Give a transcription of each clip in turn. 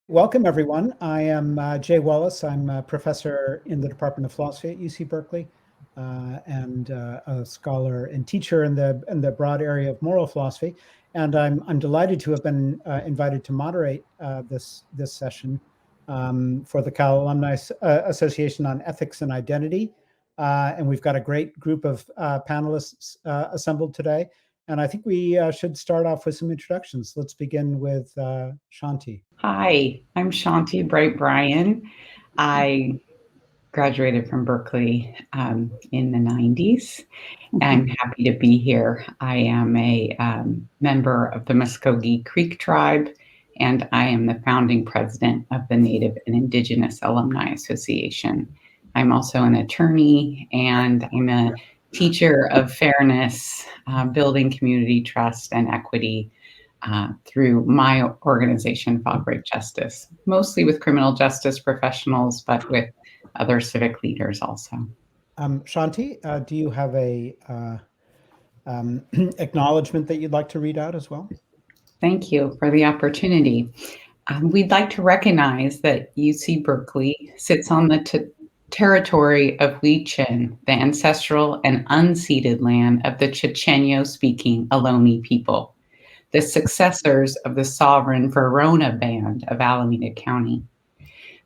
Welcome, everyone. I am Jay Wallace. I'm a professor in the Department of Philosophy at UC Berkeley and a scholar and teacher in the broad area of moral philosophy. And I'm delighted to have been invited to moderate this session for the Cal Alumni Association on Ethics and Identity. And we've got a great group of panelists assembled today. And I think we should start off with some introductions. Let's begin with Shanti. Hi, I'm Shanti Bright Bryan. I graduated from Berkeley in the 90s. I'm happy to be here. I am a member of the Muskogee Creek Tribe, and I am the founding president of the Native and Indigenous Alumni Association. I'm also an attorney, and I'm a teacher of fairness, building community trust and equity through my organization, File Break Justice, mostly with criminal justice professionals, but with other civic leaders also. Shanti, do you have a acknowledgement that you'd like to read out as well? Thank you for the opportunity. We'd like to recognize that UC Berkeley sits on the territory of Wi-Chin, the ancestral and unceded land of the Chochenyo-speaking Ohlone people, the successors of the sovereign Verona Band of Alameda County.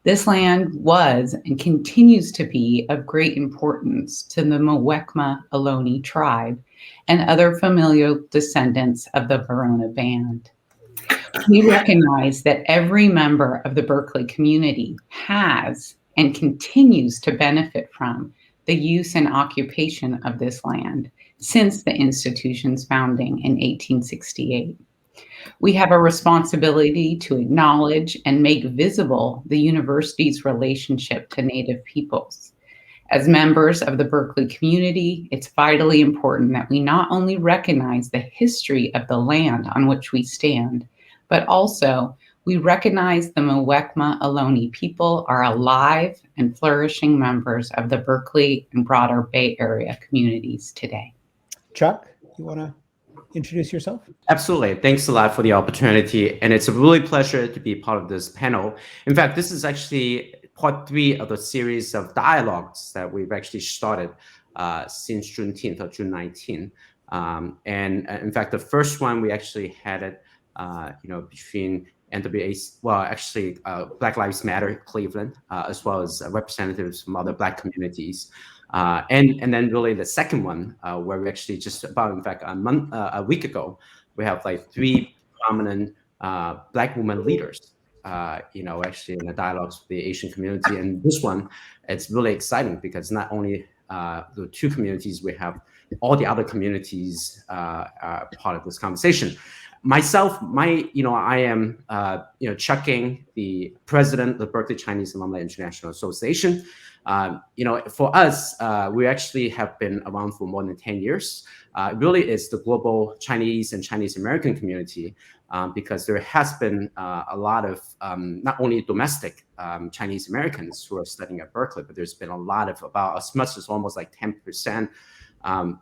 This land was and continues to be of great importance to the Muwekma Ohlone tribe and other familial descendants of the Verona Band. We recognize that every member of the Berkeley community has and continues to benefit from the use and occupation of this land since the institution's founding in 1868. We have a responsibility to acknowledge and make visible the university's relationship to Native peoples. As members of the Berkeley community, it's vitally important that we not only recognize the history of the land on which we stand, but also we recognize the Muwekma Ohlone people are alive and flourishing members of the Berkeley and broader Bay Area communities today. Chuck, you want to introduce yourself? Absolutely. Thanks a lot for the opportunity. And it's a really pleasure to be part of this panel. In fact, this is actually part 3 of the series of dialogues that we've actually started since Juneteenth or June 19. And in fact, the first one we actually had it, between NWA, Black Lives Matter Cleveland, as well as representatives from other Black communities. And then really the second one, where we actually just about, in fact, a week ago, we have like 3 prominent Black women leaders, actually in the dialogues with the Asian community. And this one, it's really exciting because not only the 2 communities, we have all the other communities are part of this conversation. Myself, I am, Chuck Ng, the president of the Berkeley Chinese Alumni International Association. For us, we actually have been around for more than 10 years. It really is the global Chinese and Chinese American community because there has been a lot of not only domestic Chinese Americans who are studying at Berkeley, but there's been a lot of about as much as almost like 10%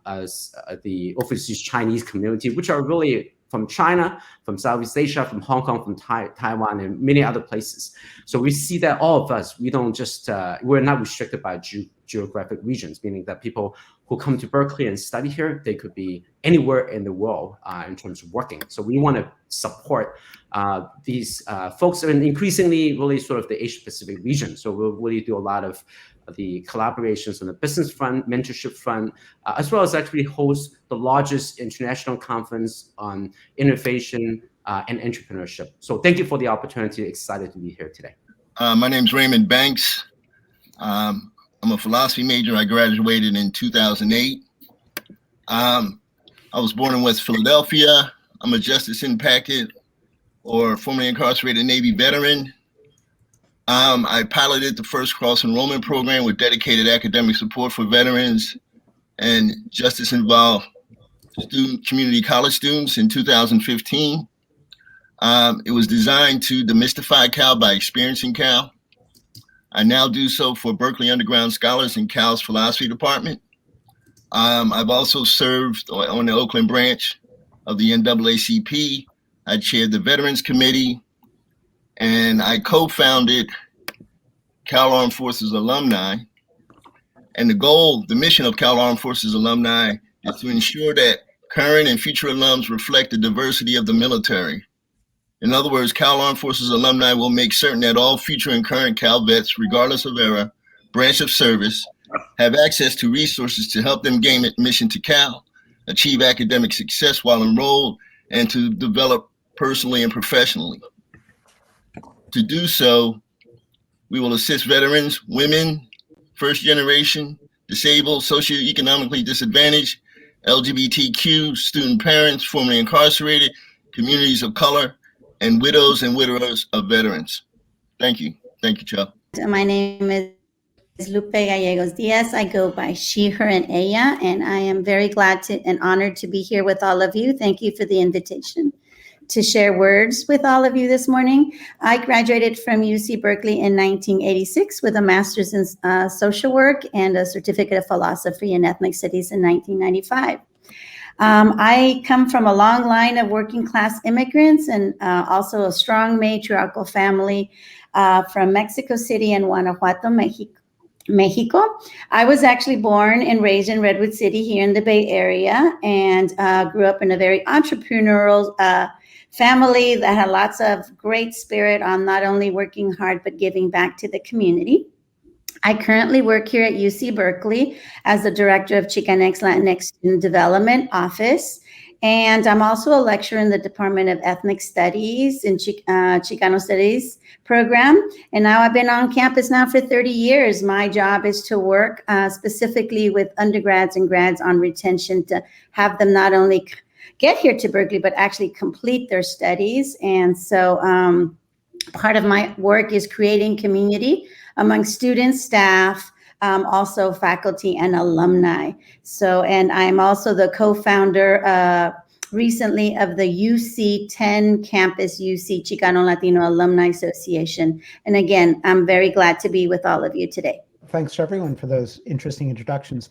as the overseas Chinese community, which are really from China, from Southeast Asia, from Hong Kong, from Taiwan, and many other places. So we see that all of us, we don't just, we're not restricted by geographic regions, meaning that people who come to Berkeley and study here, they could be anywhere in the world in terms of working. So we want to support these folks, and increasingly really sort of the Asia Pacific region. So we'll really do a lot of the collaborations on the business front, mentorship front, as well as actually host the largest international conference on innovation and entrepreneurship. So thank you for the opportunity. Excited to be here today. My name's Raymond Banks. I'm a philosophy major. I graduated in 2008. I was born in West Philadelphia. I'm a justice in packet or formerly incarcerated Navy veteran. I piloted the first cross-enrollment program with dedicated academic support for veterans and justice-involved community college students in 2015. It was designed to demystify Cal by experiencing Cal. I now do so for Berkeley Underground Scholars in Cal's philosophy department. I've also served on the Oakland branch of the NAACP. I chaired the Veterans Committee. and I co-founded Cal Armed Forces Alumni. And the mission of Cal Armed Forces Alumni is to ensure that current and future alums reflect the diversity of the military. In other words, Cal Armed Forces Alumni will make certain that all future and current Cal vets, regardless of era, branch of service, have access to resources to help them gain admission to Cal, achieve academic success while enrolled, and to develop personally and professionally. To do so, we will assist veterans, women, first generation, disabled, socioeconomically disadvantaged, LGBTQ, student parents, formerly incarcerated, communities of color, and widows and widowers of veterans. Thank you. Thank you, Chuck. My name is Lupe Gallegos-Diaz. I go by she, her, and ella, and I am very glad and honored to be here with all of you. Thank you for the invitation to share words with all of you this morning. I graduated from UC Berkeley in 1986 with a master's in social work and a certificate of philosophy and ethnic studies in 1995. I come from a long line of working class immigrants and also a strong matriarchal family from Mexico City and Guanajuato, Mexico. I was actually born and raised in Redwood City here in the Bay Area and grew up in a very entrepreneurial family that had lots of great spirit on not only working hard, but giving back to the community. I currently work here at UC Berkeley as the Director of Chicanx Latinx Student Development Office. And I'm also a lecturer in the Department of Ethnic Studies and Chicano Studies program. And now I've been on campus now for 30 years. My job is to work specifically with undergrads and grads on retention to have them not only get here to Berkeley, but actually complete their studies. And so part of my work is creating community among students, staff, also faculty and alumni. So, and I'm also the co-founder recently of the UC 10 Campus UC Chicano Latino Alumni Association. And again, I'm very glad to be with all of you today. Thanks to everyone for those interesting introductions.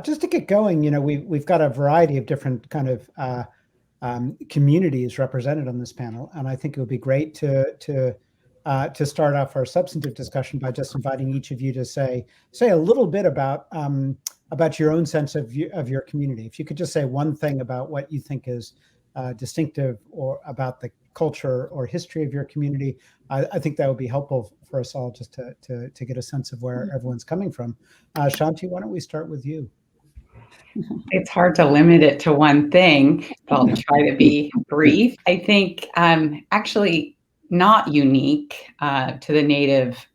Just to get going, you know, we've got a variety of different kind of communities represented on this panel, and I think it would be great to start off our substantive discussion by just inviting each of you to say a little bit about your own sense of your community. If you could just say one thing about what you think is distinctive or about the culture or history of your community, I think that would be helpful for us all just to get a sense of where everyone's coming from. Shanti, why don't we start with you? It's hard to limit it to one thing, but I'll try to be brief. I think actually not unique to the Native,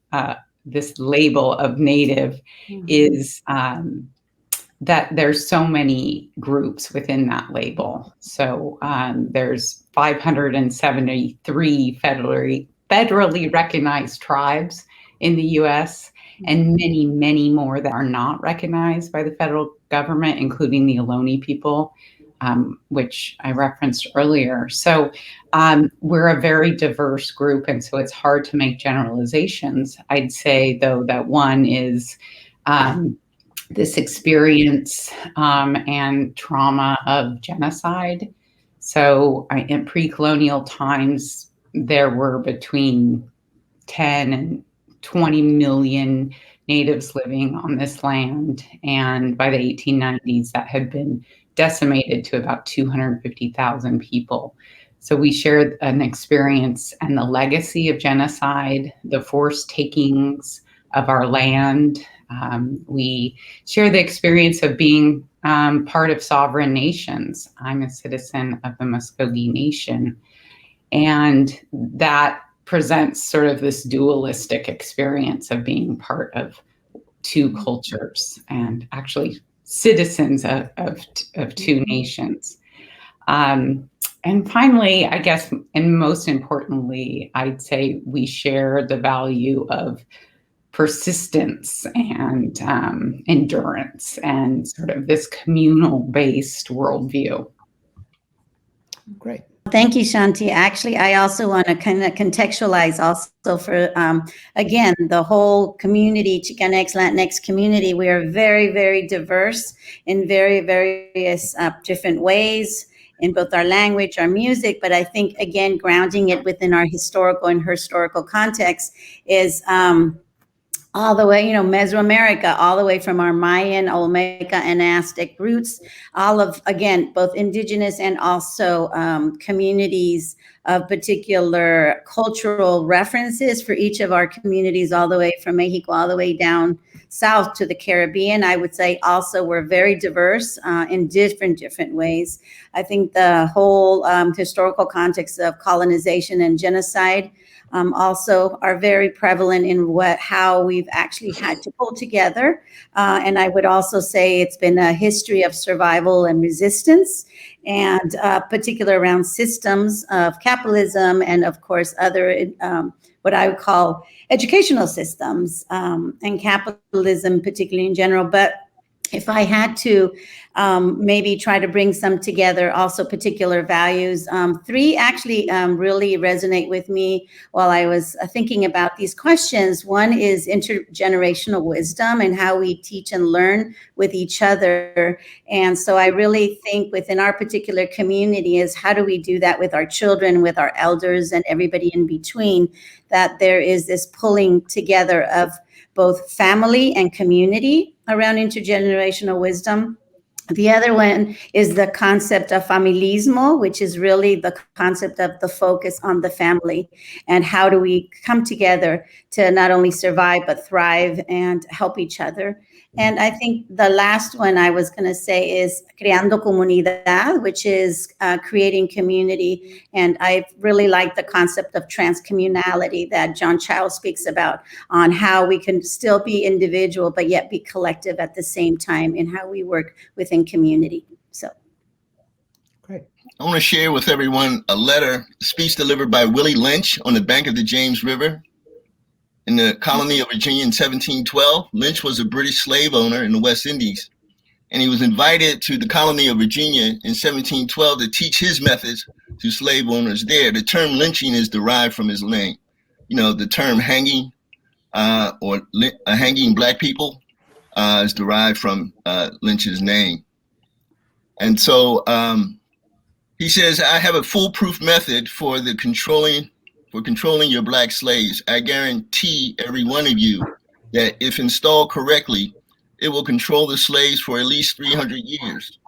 this label of Native is that there's so many groups within that label. So there's 573 federally recognized tribes in the US, and many, many more that are not recognized by the federal government, including the Ohlone people, which I referenced earlier. So we're a very diverse group, and so it's hard to make generalizations. I'd say, though, that one is this experience and trauma of genocide. So in pre-colonial times, there were between 10 and 20 million natives living on this land. And by the 1890s, that had been decimated to about 250,000 people. So we shared an experience and the legacy of genocide, the forced takings of our land. We share the experience of being part of sovereign nations. I'm a citizen of the Muskogee Nation. And that presents sort of this dualistic experience of being part of two cultures and actually citizens of two nations. And finally, I guess, and most importantly, I'd say we share the value of persistence and endurance and sort of this communal-based worldview. Great. Thank you, Shanti. Actually, I also want to kind of contextualize also for, again, the whole community, Chicanx, Latinx community. We are very, very diverse in very various different ways. in both our language, our music, but I think, again, grounding it within our historical context is all the way, Mesoamerica, all the way from our Mayan, Olmeca, and Aztec roots, all of, again, both indigenous and also communities of particular cultural references for each of our communities, all the way from Mexico, all the way down south to the Caribbean. I would say also we're very diverse in different ways. I think the whole historical context of colonization and genocide also are very prevalent in how we've actually had to pull together. And I would also say it's been a history of survival and resistance, and particular around systems of capitalism and, of course, other what I would call educational systems and capitalism, particularly in general. But if I had to maybe try to bring some together, also particular values, three actually really resonate with me while I was thinking about these questions. One is intergenerational wisdom and how we teach and learn with each other. And so I really think within our particular community is how do we do that with our children, with our elders, and everybody in between, that there is this pulling together of both family and community around intergenerational wisdom. The other one is the concept of familismo, which is really the concept of the focus on the family and how do we come together to not only survive, but thrive and help each other. And I think the last one I was going to say is creando comunidad, which is creating community. And I really like the concept of transcommunality that John Child speaks about, on how we can still be individual, but yet be collective at the same time in how we work within community. So. Great. I want to share with everyone a speech delivered by Willie Lynch on the bank of the James River. In the colony of Virginia in 1712, Lynch was a British slave owner in the West Indies, and he was invited to the colony of Virginia in 1712 to teach his methods to slave owners there. The term lynching is derived from his name. The term hanging or hanging black people is derived from Lynch's name. And so he says, I have a foolproof method for controlling your black slaves. I guarantee every one of you that if installed correctly, it will control the slaves for at least 300 years.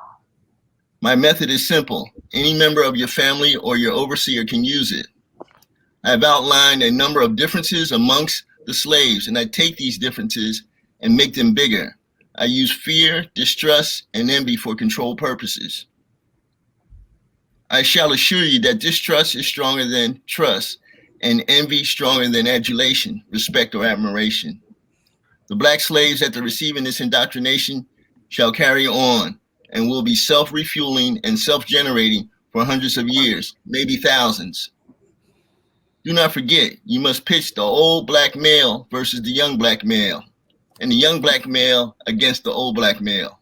My method is simple. Any member of your family or your overseer can use it. I've outlined a number of differences amongst the slaves, and I take these differences and make them bigger. I use fear, distrust, and envy for control purposes. I shall assure you that distrust is stronger than trust, and envy stronger than adulation, respect, or admiration. The black slaves after receiving this indoctrination shall carry on and will be self-refueling and self-generating for hundreds of years, maybe thousands. Do not forget, you must pitch the old black male versus the young black male, and the young black male against the old black male.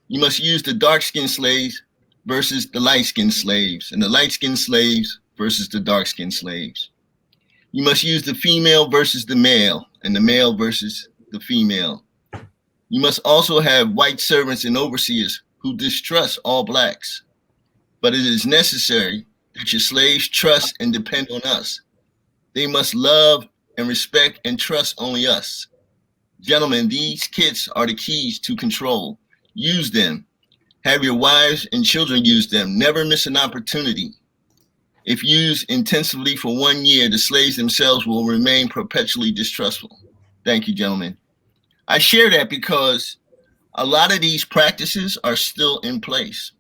You must use the dark-skinned slaves versus the light-skinned slaves, and the light-skinned slaves versus the dark-skinned slaves. You must use the female versus the male, and the male versus the female. You must also have white servants and overseers who distrust all blacks. But it is necessary that your slaves trust and depend on us. They must love and respect and trust only us. Gentlemen, these kits are the keys to control. Use them. Have your wives and children use them. Never miss an opportunity. If used intensively for 1 year, the slaves themselves will remain perpetually distrustful. Thank you, gentlemen. I share that because a lot of these practices are still in place.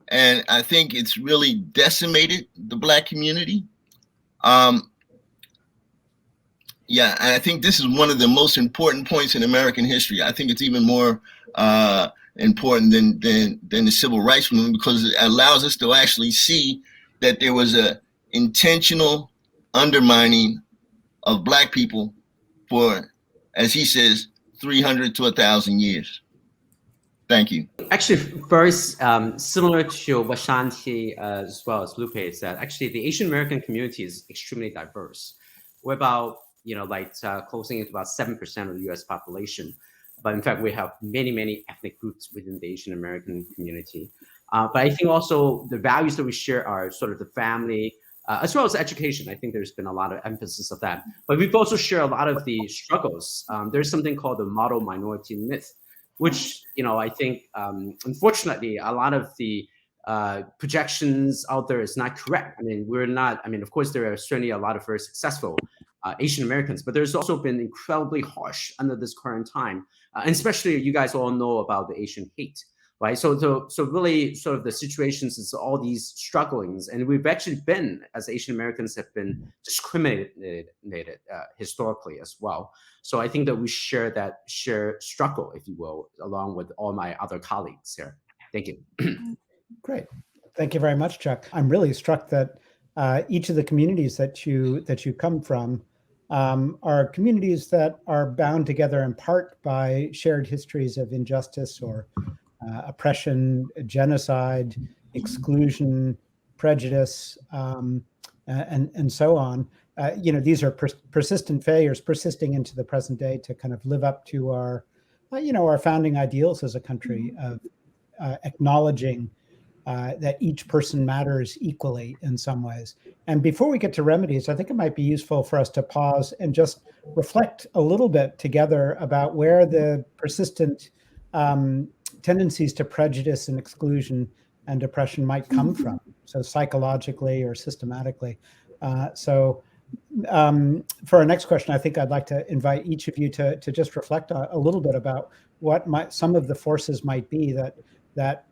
And I think it's really decimated the black community. And I think this is one of the most important points in American history. I think it's even more important than the civil rights movement, because it allows us to actually see that there was a intentional undermining of black people for, as he says, 300 to 1,000 years. Thank you. Actually, very similar to what Shanti as well as Lupe is that actually the Asian American community is extremely diverse. We're about, closing into about 7% of the US population. But in fact, we have many, many ethnic groups within the Asian American community. But I think also the values that we share are sort of the family, as well as education. I think there's been a lot of emphasis of that. But we've also shared a lot of the struggles. There's something called the model minority myth, which, I think, unfortunately, a lot of the projections out there is not correct. Of course, there are certainly a lot of very successful Asian Americans, but there's also been incredibly harsh under this current time. And especially you guys all know about the Asian hate, right? So really sort of the situations is all these strugglings. And we've actually been, as Asian Americans, have been discriminated historically as well. So I think that we share that struggle, if you will, along with all my other colleagues here. Thank you. Great. Thank you very much, Chuck. I'm really struck that each of the communities that you come from are communities that are bound together in part by shared histories of injustice or oppression, genocide, exclusion, prejudice, and so on. These are persistent failures persisting into the present day to kind of live up to our, our founding ideals as a country of acknowledging that each person matters equally in some ways. And before we get to remedies, I think it might be useful for us to pause and just reflect a little bit together about where the persistent tendencies to prejudice and exclusion and oppression might come from, so psychologically or systematically. For our next question, I think I'd like to invite each of you to just reflect a little bit about what some of the forces might be that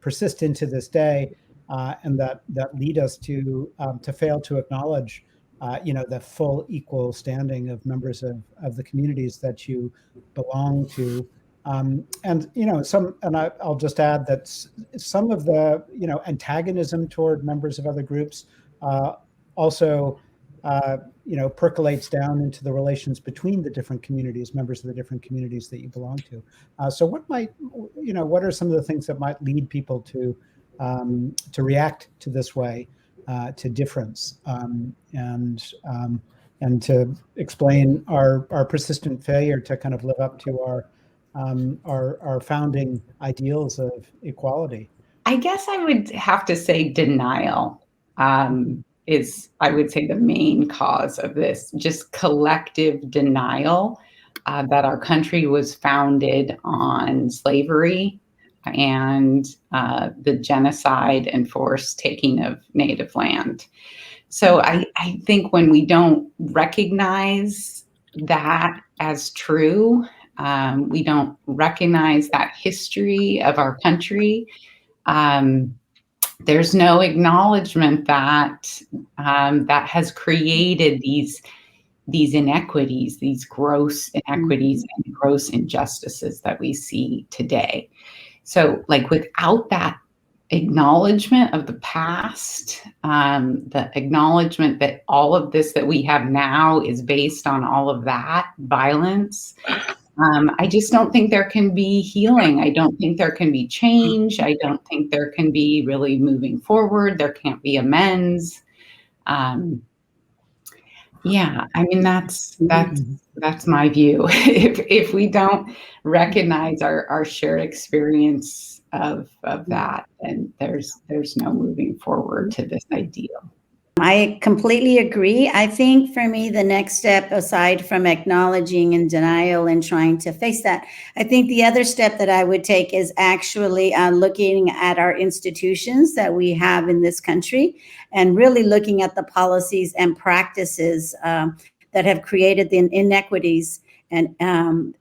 persist into this day, and that lead us to fail to acknowledge, the full equal standing of members of the communities that you belong to. I'll just add that some of the, antagonism toward members of other groups also, percolates down into the relations between the different communities, members of the different communities that you belong to. So what are some of the things that might lead people to react to this way, to difference, and to explain our persistent failure to kind of live up to our founding ideals of equality? I guess I would have to say denial is, I would say, the main cause of this, just collective denial that our country was founded on slavery and the genocide and forced taking of native land. So I think when we don't recognize that as true, we don't recognize that history of our country, there's no acknowledgement that that has created these inequities, these gross inequities and gross injustices that we see today. So, without that acknowledgement of the past, the acknowledgement that all of this that we have now is based on all of that violence, I just don't think there can be healing. I don't think there can be change. I don't think there can be really moving forward. There can't be amends. That's my view. If we don't recognize our shared experience of that, then there's no moving forward to this ideal. I completely agree. I think for me, the next step, aside from acknowledging and denial and trying to face that, I think the other step that I would take is actually looking at our institutions that we have in this country and really looking at the policies and practices that have created the inequities and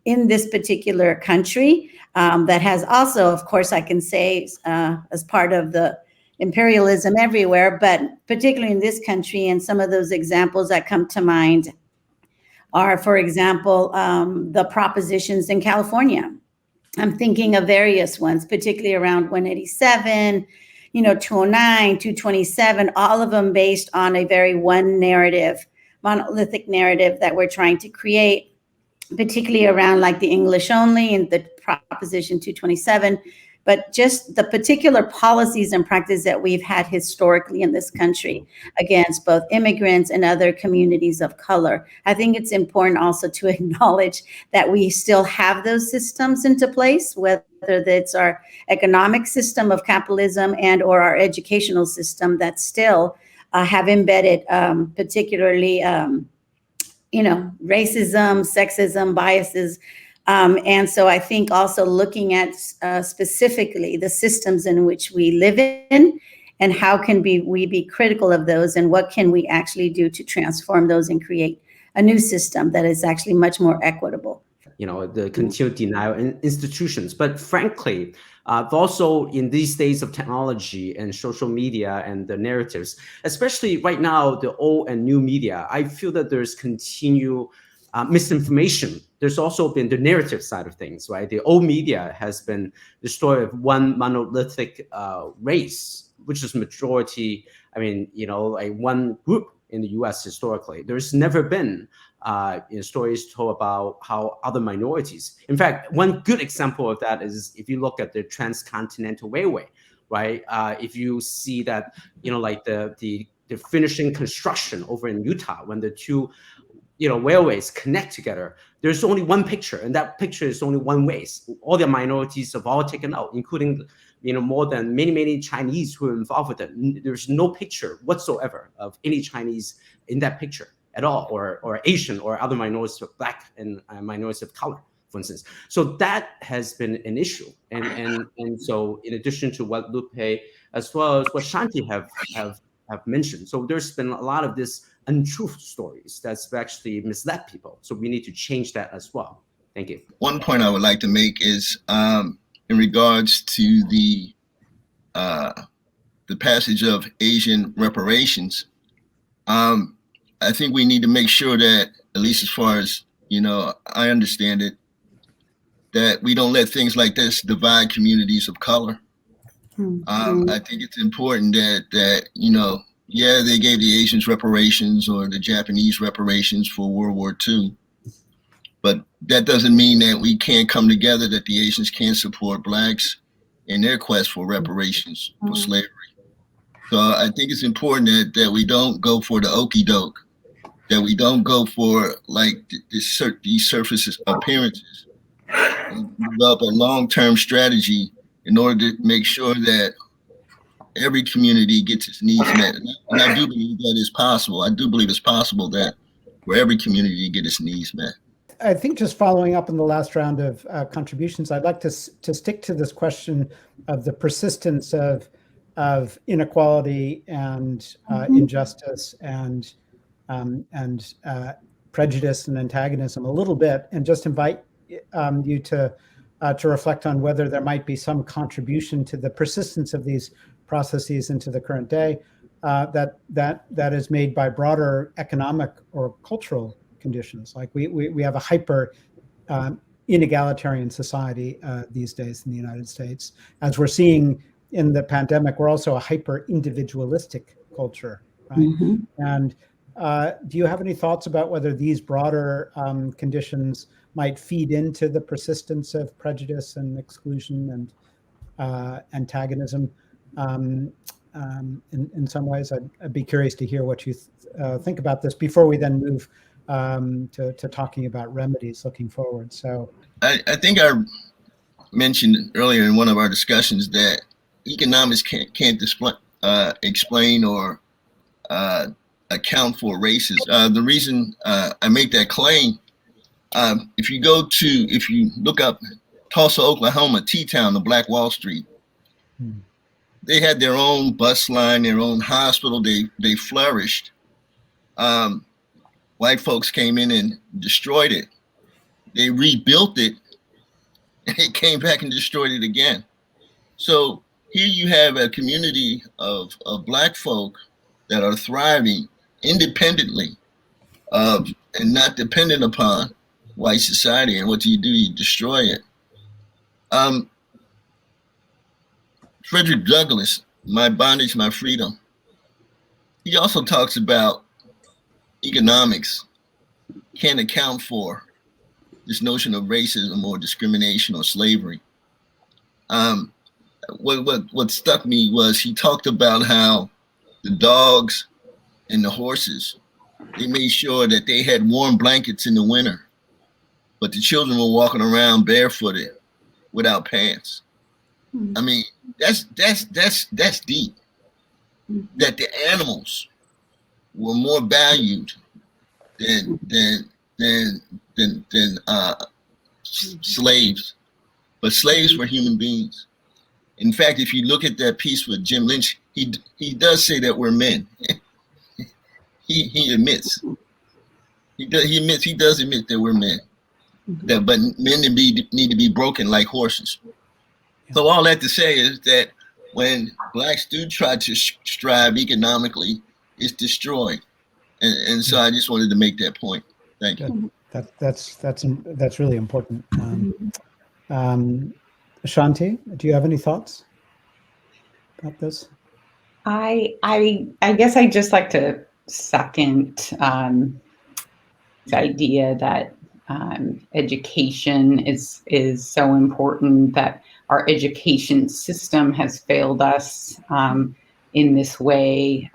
in this particular country that has also, of course, I can say as part of the imperialism everywhere, but particularly in this country. And some of those examples that come to mind are, for example, the propositions in California. I'm thinking of various ones, particularly around 187, 209, 227, all of them based on a very one narrative, monolithic narrative that we're trying to create, particularly around the English only and the proposition 227, but just the particular policies and practices that we've had historically in this country against both immigrants and other communities of color. I think it's important also to acknowledge that we still have those systems into place, whether it's our economic system of capitalism and or our educational system that still have embedded particularly racism, sexism, biases. And so I think also looking at specifically the systems in which we live in and how can we be critical of those and what can we actually do to transform those and create a new system that is actually much more equitable. The continued denial in institutions. But frankly, also in these days of technology and social media and the narratives, especially right now, the old and new media, I feel that there's continued misinformation. There's also been the narrative side of things, right? The old media has been the story of one monolithic race, which is majority, like one group in the US historically. There's never been stories told about how other minorities. In fact, one good example of that is if you look at the transcontinental railway, right? If you see that, like the finishing construction over in Utah, when the two railways connect together, there's only one picture, and that picture is only one race. All the minorities have all taken out, including more than many Chinese who are involved with it. There's no picture whatsoever of any Chinese in that picture at all, or Asian or other minorities, Black and minorities of color, for instance. So that has been an issue, and so in addition to what Lupe as well as what Shanti have mentioned, so there's been a lot of this untruth stories that's actually misled people. So we need to change that as well. Thank you. One point I would like to make is in regards to the passage of Asian reparations. I think we need to make sure that, at least as far as I understand it, that we don't let things like this divide communities of color. I think it's important that they gave the Asians reparations or the Japanese reparations for World War II. But that doesn't mean that we can't come together, that the Asians can't support Blacks in their quest for reparations for slavery. So I think it's important that we don't go for the okie doke, that we don't go for like these surface appearances, and develop a long-term strategy in order to make sure that every community gets its needs met. And I do believe that is possible. I do believe it's possible that for every community to get its needs met. I think just following up on the last round of contributions, I'd like to stick to this question of the persistence of inequality and injustice and prejudice and antagonism a little bit, and just invite you to reflect on whether there might be some contribution to the persistence of these processes into the current day that is made by broader economic or cultural conditions. Like we have a hyper inegalitarian society these days in the United States. As we're seeing in the pandemic, we're also a hyper individualistic culture, right? And do you have any thoughts about whether these broader conditions might feed into the persistence of prejudice and exclusion and antagonism in some ways? I'd be curious to hear what you think about this before we then move to talking about remedies looking forward. So I think I mentioned earlier in one of our discussions that economics can't explain or account for races. The reason I make that claim, if you look up Tulsa, Oklahoma, T-Town, the Black Wall Street, they had their own bus line, their own hospital. They flourished. White folks came in and destroyed it. They rebuilt it, and they came back and destroyed it again. So here you have a community of Black folk that are thriving independently and not dependent upon white society. And what do? You destroy it. Frederick Douglass, My Bondage, My Freedom. He also talks about economics can't account for this notion of racism or discrimination or slavery. what stuck me was he talked about how the dogs and the horses, they made sure that they had warm blankets in the winter, but the children were walking around barefooted without pants. I mean, that's deep. That the animals were more valued than slaves, but slaves were human beings. In fact, if you look at that piece with Jim Lynch, he does say that we're men. he admits. He does admit that we're men. But men need to be broken like horses. So all that to say is that when blacks do try to strive economically, it's destroyed. And so I just wanted to make that point. Thank you. That's really important. Shanti, do you have any thoughts about this? I guess I'd just like to second the idea that education is so important, that our education system has failed us in this way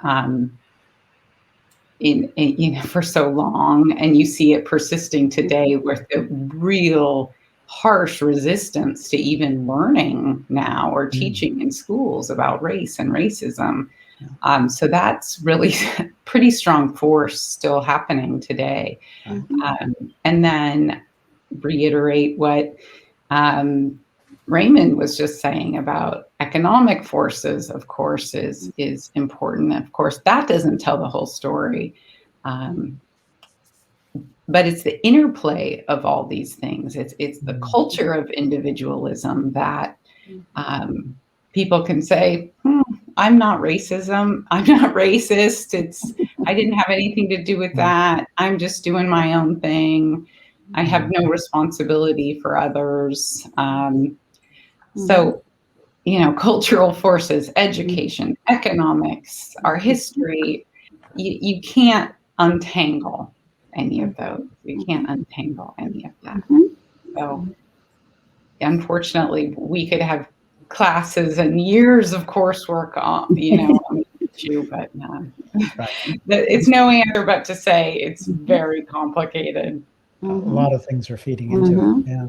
for so long, and you see it persisting today with the real harsh resistance to even learning now or teaching in schools about race and racism. So that's really pretty strong force still happening today. And then reiterate what Raymond was just saying about economic forces, of course, is important. Of course, that doesn't tell the whole story. But it's the interplay of all these things. It's the culture of individualism that people can say, I'm not racism. I'm not racist. I didn't have anything to do with that. I'm just doing my own thing. I have no responsibility for others. So, cultural forces, education, economics, our history, you can't untangle any of those. You can't untangle any of that. So unfortunately, we could have classes and years of coursework on, on the issue, but it's no answer but to say it's very complicated. A lot of things are feeding into it. Yeah.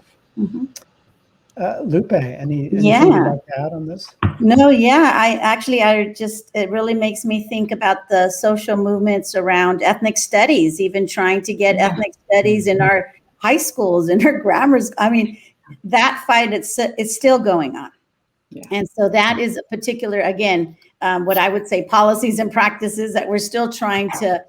Lupe, anything you'd like to add on this? No, it really makes me think about the social movements around ethnic studies, even trying to get ethnic studies in our high schools, in our grammars. I mean, that fight, it's still going on. Yeah. And so that is a particular, again, what I would say policies and practices that we're still trying to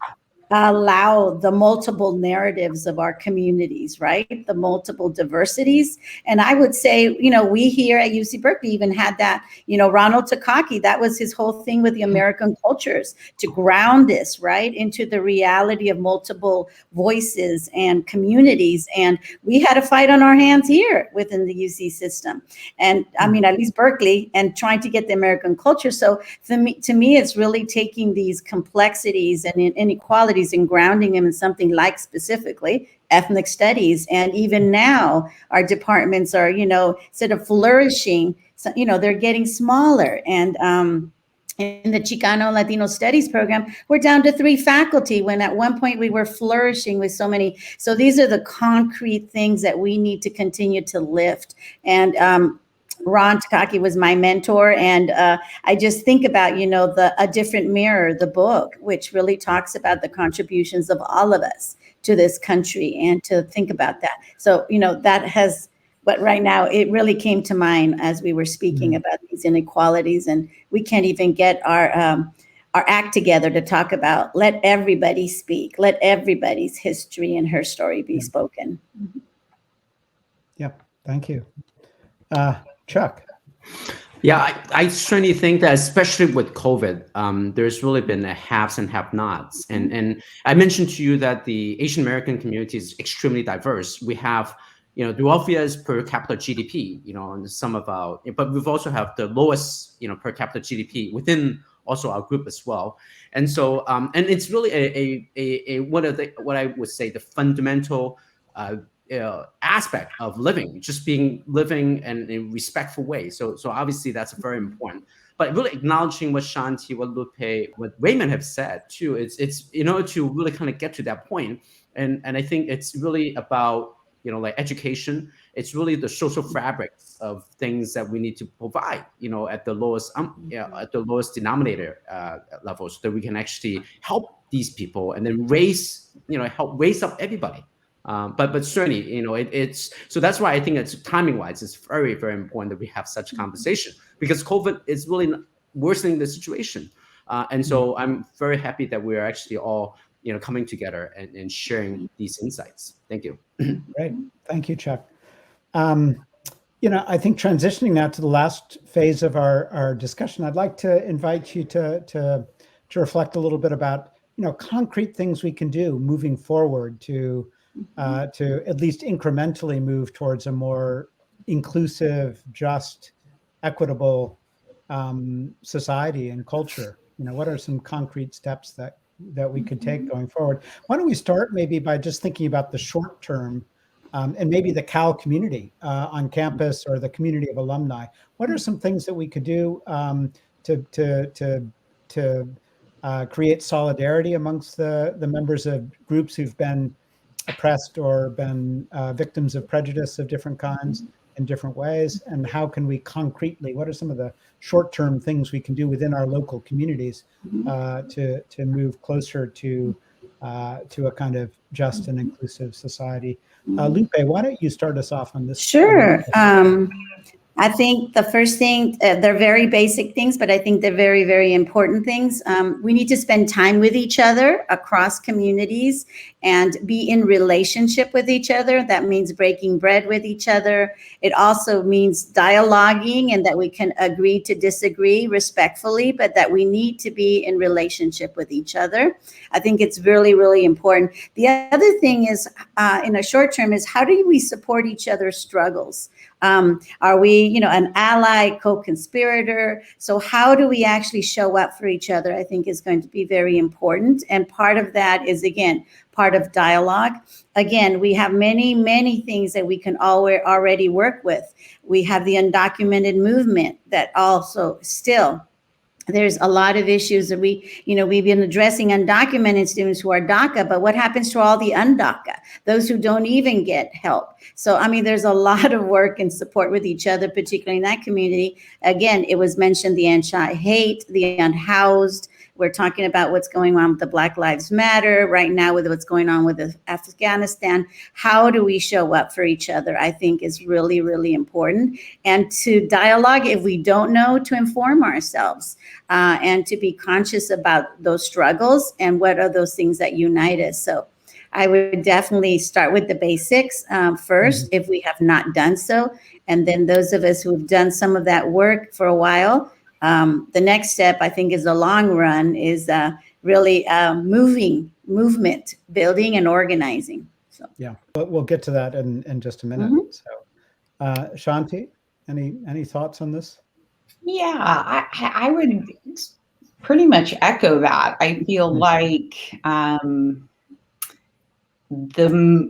allow the multiple narratives of our communities, right? The multiple diversities. And I would say, we here at UC Berkeley even had that, Ronald Takaki, that was his whole thing with the American cultures, to ground this, right, into the reality of multiple voices and communities. And we had a fight on our hands here within the UC system. And I mean, at least Berkeley, and trying to get the American culture. So to me, it's really taking these complexities and inequalities and grounding them in something like specifically ethnic studies. And even now our departments are, instead of flourishing, they're getting smaller. And in the Chicano Latino Studies program, we're down to 3 faculty when at one point we were flourishing with so many. So these are the concrete things that we need to continue to lift. And Ron Takaki was my mentor, and I just think about, A Different Mirror, the book, which really talks about the contributions of all of us to this country, and to think about that. So, that has, but right now it really came to mind as we were speaking about these inequalities, and we can't even get our act together to talk about, let everybody speak, let everybody's history and her story be spoken. Yep, thank you. Chuck. Yeah, I certainly think that, especially with COVID, there's really been a haves and have-nots. And I mentioned to you that the Asian American community is extremely diverse. We have, Philadelphia's per capita GDP, and some of our, but we've also have the lowest, per capita GDP within also our group as well. And so, and it's really what I would say the fundamental aspect of living, just living in a respectful way. So obviously that's very important. But really acknowledging what Shanti, what Lupe, what Raymond have said too, it's to really kind of get to that point. And I think it's really about like education. It's really the social fabrics of things that we need to provide, at the lowest denominator level, so that we can actually help these people and then help raise up everybody. But certainly, it's so that's why I think it's timing wise, it's very, very important that we have such a conversation, because COVID is really worsening the situation. And so I'm very happy that we're actually all, coming together and sharing these insights. Thank you. Great. Thank you, Chuck. I think transitioning now to the last phase of our discussion, I'd like to invite you to reflect a little bit about, concrete things we can do moving forward to at least incrementally move towards a more inclusive, just, equitable society and culture. What are some concrete steps that we could take going forward? Why don't we start maybe by just thinking about the short term, and maybe the Cal community on campus or the community of alumni. What are some things that we could do to create solidarity amongst the members of groups who've been oppressed or been victims of prejudice of different kinds in different ways? And how can we concretely, what are some of the short-term things we can do within our local communities to move closer to a kind of just and inclusive society? Lupe, why don't you start us off on this? Sure. I think the first thing, they're very basic things, but I think they're very, very important things. We need to spend time with each other across communities and be in relationship with each other. That means breaking bread with each other. It also means dialoguing, and that we can agree to disagree respectfully, but that we need to be in relationship with each other. I think it's really, really important. The other thing is, in a short term, is how do we support each other's struggles? Are we, an ally, co-conspirator? So how do we actually show up for each other, I think is going to be very important. And part of that is, again, part of dialogue. Again, we have many, many things that we can already work with. We have the undocumented movement that also still, there's a lot of issues that we've been addressing undocumented students who are DACA, but what happens to all the unDACA, those who don't even get help? So, there's a lot of work and support with each other, particularly in that community. Again, it was mentioned, the anti-hate, the unhoused. We're talking about what's going on with the Black Lives Matter right now, with what's going on with Afghanistan. How do we show up for each other, I think is really, really important. And to dialogue, if we don't know, to inform ourselves and to be conscious about those struggles and what are those things that unite us. So I would definitely start with the basics first, if we have not done so. And then those of us who have done some of that work for a while, the next step, I think, is the long run, is really movement, building and organizing. So yeah, but we'll get to that in just a minute. So, Shanti, any thoughts on this? Yeah, I would pretty much echo that. I feel like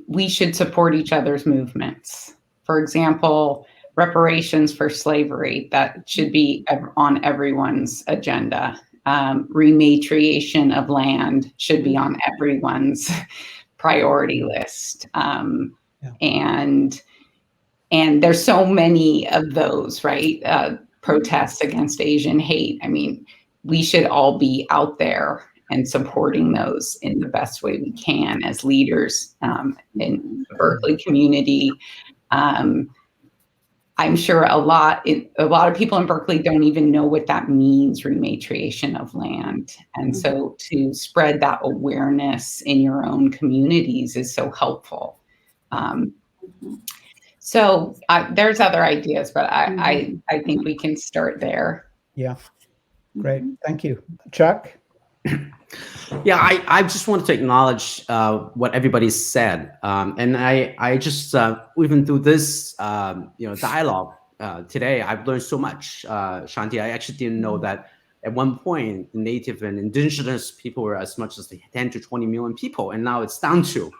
we should support each other's movements. For example, reparations for slavery, that should be on everyone's agenda. Rematriation of land should be on everyone's priority list. And there's so many of those, right? Protests against Asian hate. We should all be out there and supporting those in the best way we can as leaders in the Berkeley community. I'm sure a lot of people in Berkeley don't even know what that means, rematriation of land. And so to spread that awareness in your own communities is so helpful. So there's other ideas, but I think we can start there. Yeah, great. Thank you. Chuck? Yeah, I just wanted to acknowledge what everybody said, and I just even through this dialogue today, I've learned so much. Shanti, I actually didn't know that at one point Native and Indigenous people were as much as 10 to 20 million people, and now it's down to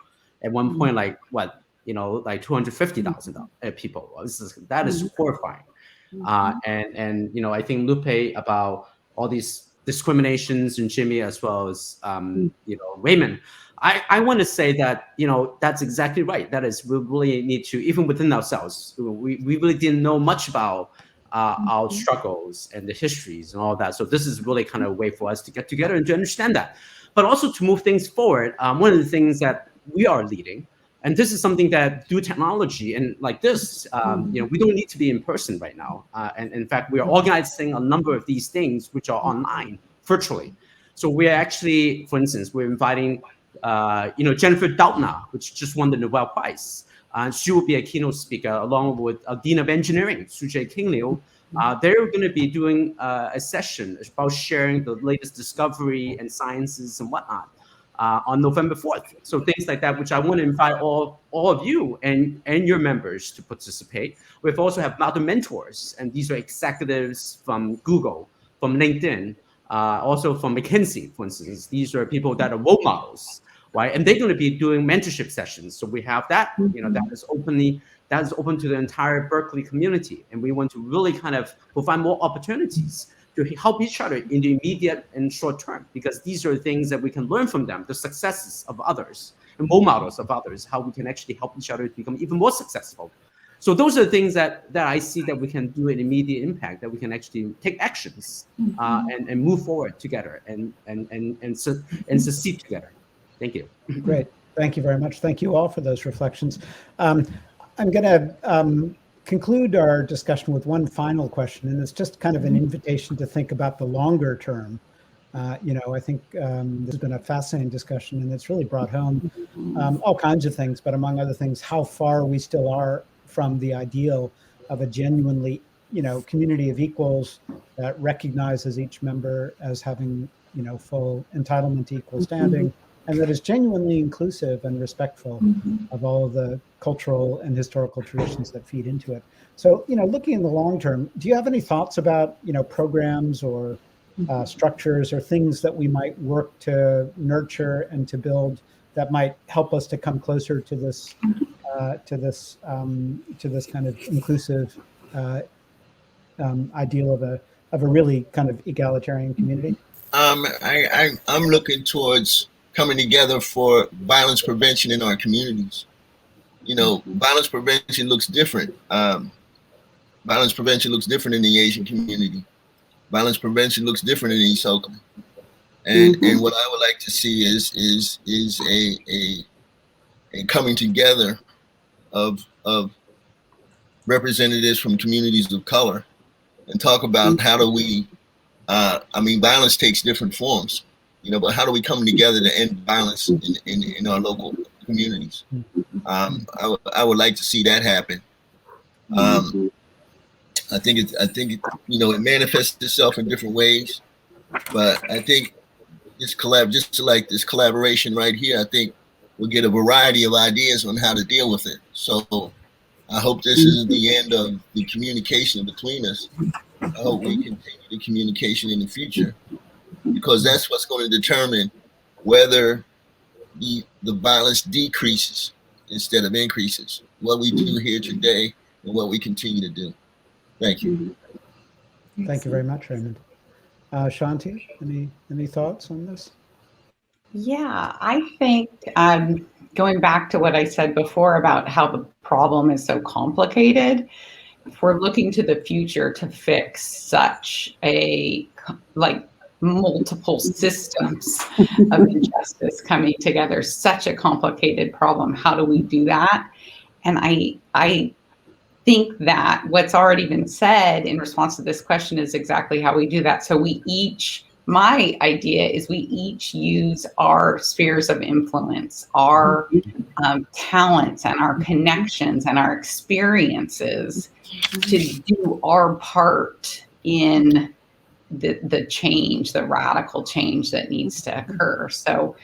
at one point like what like 250,000 people. That is horrifying. And I think Lupe about all these discriminations, and Jimmy as well as Raymond. I want to say that that's exactly right. That is, we really need to, even within ourselves, we really didn't know much about our struggles and the histories and all that. So this is really kind of a way for us to get together and to understand that, but also to move things forward. One of the things that we are leading, and this is something that through technology and like this, we don't need to be in person right now. And in fact, we are organizing a number of these things which are online, virtually. So we're actually, for instance, we're inviting, Jennifer Doudna, which just won the Nobel Prize. She will be a keynote speaker along with Dean of Engineering, Sujay King Liu. They're going to be doing a session about sharing the latest discovery and sciences and whatnot. On November 4th. So things like that, which I want to invite all of you and your members to participate. We've also have other mentors, and these are executives from Google, from LinkedIn, also from McKinsey, for instance. These are people that are role models, right? And they're going to be doing mentorship sessions. So we have that, that is open to the entire Berkeley community. And we want to really kind of provide more opportunities to help each other in the immediate and short term, because these are things that we can learn from them, the successes of others and role models of others, how we can actually help each other to become even more successful. So those are the things that I see that we can do an immediate impact, that we can actually take actions and move forward together and succeed together. Thank you. Great. Thank you very much. Thank you all for those reflections. I'm going to conclude our discussion with one final question, and it's just kind of an invitation to think about the longer term. I think this has been a fascinating discussion, and it's really brought home all kinds of things, but among other things, how far we still are from the ideal of a genuinely, community of equals that recognizes each member as having, full entitlement to equal standing, and that is genuinely inclusive and respectful of all of the cultural and historical traditions that feed into it. So, looking in the long term, do you have any thoughts about, programs or structures or things that we might work to nurture and to build that might help us to come closer to this, to this kind of inclusive ideal of a really kind of egalitarian community? I'm looking towards coming together for violence prevention in our communities. Violence prevention looks different. Violence prevention looks different in the Asian community. Violence prevention looks different in East Oakland. And what I would like to see is a coming together of representatives from communities of color and talk about how do we, violence takes different forms, but how do we come together to end violence in our local communities? I would like to see that happen. I think it manifests itself in different ways, but I think this collaboration right here, I think we'll get a variety of ideas on how to deal with it. So I hope this isn't the end of the communication between us. I hope we continue the communication in the future, because that's what's going to determine whether the violence decreases instead of increases. What we do here today and what we continue to do. Thank you. Thank you very much, Raymond. Shanti, any thoughts on this? Yeah, I think going back to what I said before about how the problem is so complicated, if we're looking to the future to fix such a multiple systems of injustice coming together, such a complicated problem, how do we do that? And I think that what's already been said in response to this question is exactly how we do that. So my idea is we each use our spheres of influence, our talents and our connections and our experiences to do our part in the change, the radical change that needs to occur. So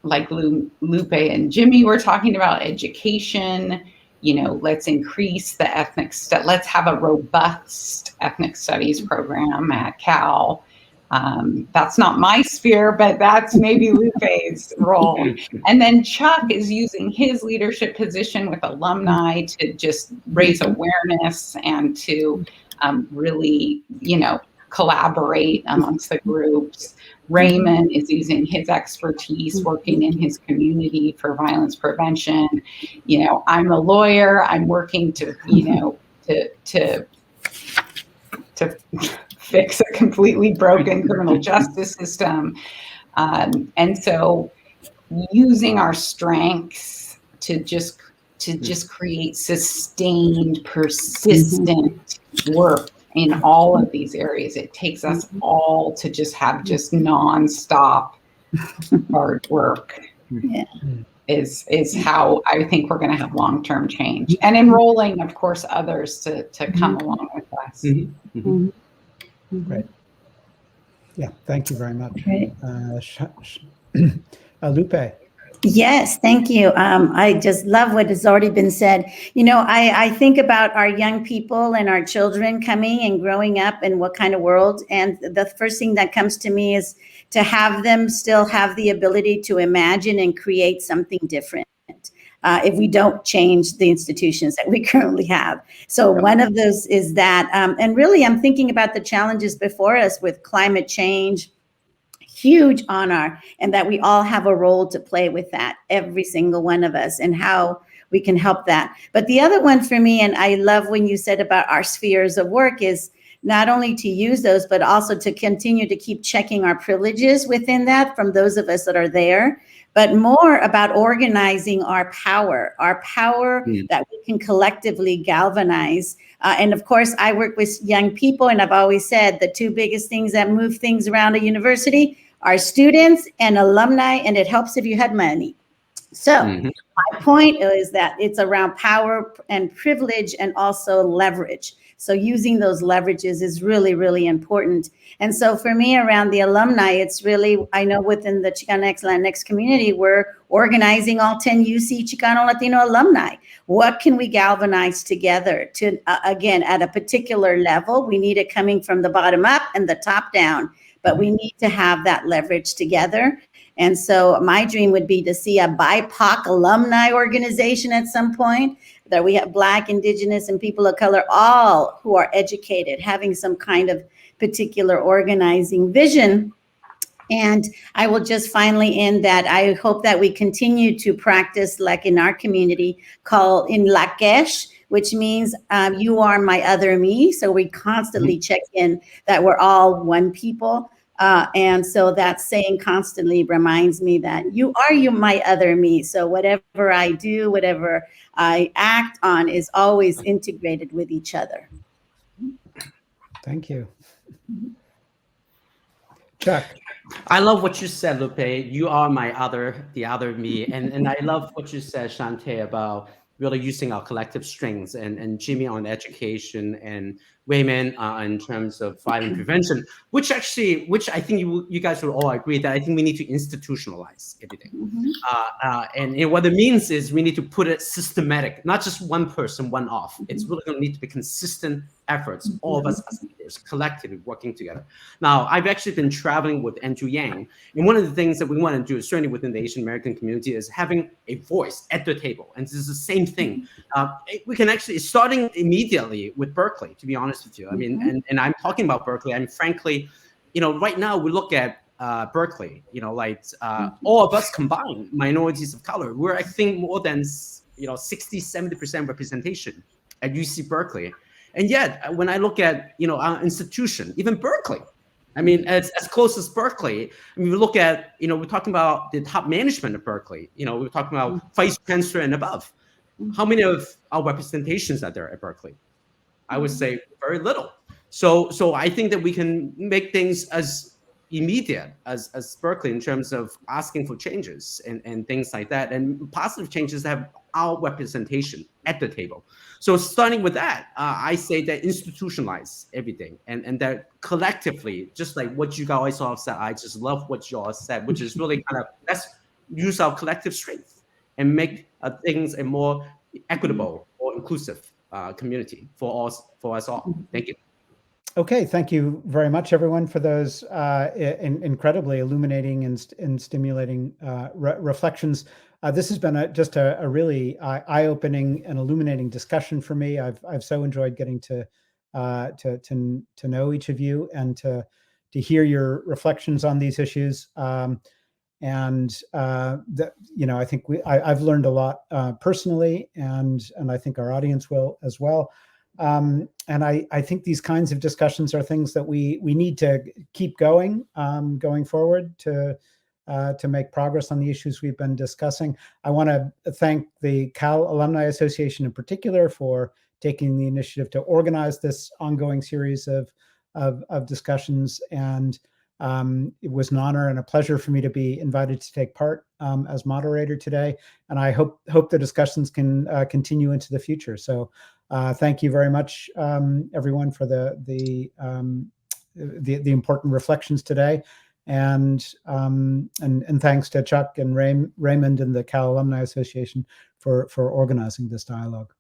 like Lupe and Jimmy were talking about education, let's increase the let's have a robust ethnic studies program at Cal. That's not my sphere, but that's maybe Lupe's role. And then Chuck is using his leadership position with alumni to just raise awareness and to really, collaborate amongst the groups. Raymond is using his expertise working in his community for violence prevention. I'm a lawyer. I'm working to fix a completely broken criminal justice system. And so using our strengths to just create sustained, persistent work in all of these areas. It takes us all to just have just nonstop hard work. Yeah. Is how I think we're going to have long-term change, and enrolling, of course, others to come along with us. Great. Yeah, thank you very much. Great. Lupe. Yes, thank you. I just love what has already been said. I think about our young people and our children coming and growing up in what kind of world. And the first thing that comes to me is to have them still have the ability to imagine and create something different. If we don't change the institutions that we currently have. So one of those is that, and really I'm thinking about the challenges before us with climate change, huge honor, and that we all have a role to play with that, every single one of us, and how we can help that. But the other one for me, and I love when you said about our spheres of work, is not only to use those, but also to continue to keep checking our privileges within that from those of us that are there, but more about organizing our power that we can collectively galvanize. And of course, I work with young people, and I've always said the two biggest things that move things around a university are students and alumni, and it helps if you had money. So my point is that it's around power and privilege and also leverage. So using those leverages is really, really important. And so for me around the alumni, it's really, I know within the Chicanx Latinx community, we're organizing all 10 UC Chicano Latino alumni. What can we galvanize together to, again, at a particular level? We need it coming from the bottom up and the top down, but we need to have that leverage together. And so my dream would be to see a BIPOC alumni organization at some point, that we have Black, Indigenous, and people of color, all who are educated, having some kind of particular organizing vision. And I will just finally end that. I hope that we continue to practice, like in our community, called in Lakesh, which means you are my other me. So we constantly check in that we're all one people. And so that saying constantly reminds me that you my other me. So whatever I do, whatever I act on is always integrated with each other. Thank you. Chuck. I love what you said, Lupe. You are the other me. And I love what you said, Shante, about really using our collective strengths, and Jimmy on education, and Raymond in terms of violence prevention, which I think you guys will all agree that I think we need to institutionalize everything. And what it means is we need to put it systematic, not just one person, one off. It's really going to need to be consistent efforts, all of us as leaders, collectively working together. Now, I've actually been traveling with Andrew Yang, and one of the things that we want to do, certainly within the Asian American community, is having a voice at the table. And this is the same thing. We can actually, starting immediately with Berkeley, to be honest with you. I mean, and I'm talking about Berkeley. I mean, frankly, right now we look at Berkeley, all of us combined, minorities of color, we're, I think, more than 60-70% representation at UC Berkeley. And yet, when I look at our institution, even Berkeley, I mean, as close as Berkeley, I mean, we look at we're talking about the top management of Berkeley. We're talking about vice chancellor and above. How many of our representations are there at Berkeley? I would say very little. So I think that we can make things as immediate as Berkeley in terms of asking for changes and things like that, and positive changes that have our representation at the table. So starting with that, I say that institutionalize everything, and that collectively, just like what you guys all said, I just love what you all said, which is really kind of, let's use our collective strength and make things a more equitable or inclusive community for us all. Thank you. Okay, thank you very much, everyone, for those incredibly illuminating and stimulating reflections. This has been just a really eye-opening and illuminating discussion for me. I've so enjoyed getting to know each of you and to hear your reflections on these issues. I think I've learned a lot personally, and I think our audience will as well. And I think these kinds of discussions are things that we need to keep going forward to make progress on the issues we've been discussing. I want to thank the Cal Alumni Association in particular for taking the initiative to organize this ongoing series of discussions. And it was an honor and a pleasure for me to be invited to take part as moderator today. And I hope the discussions can continue into the future. So thank you very much, everyone, for the important reflections today. And thanks to Chuck and Raymond and the Cal Alumni Association for organizing this dialogue.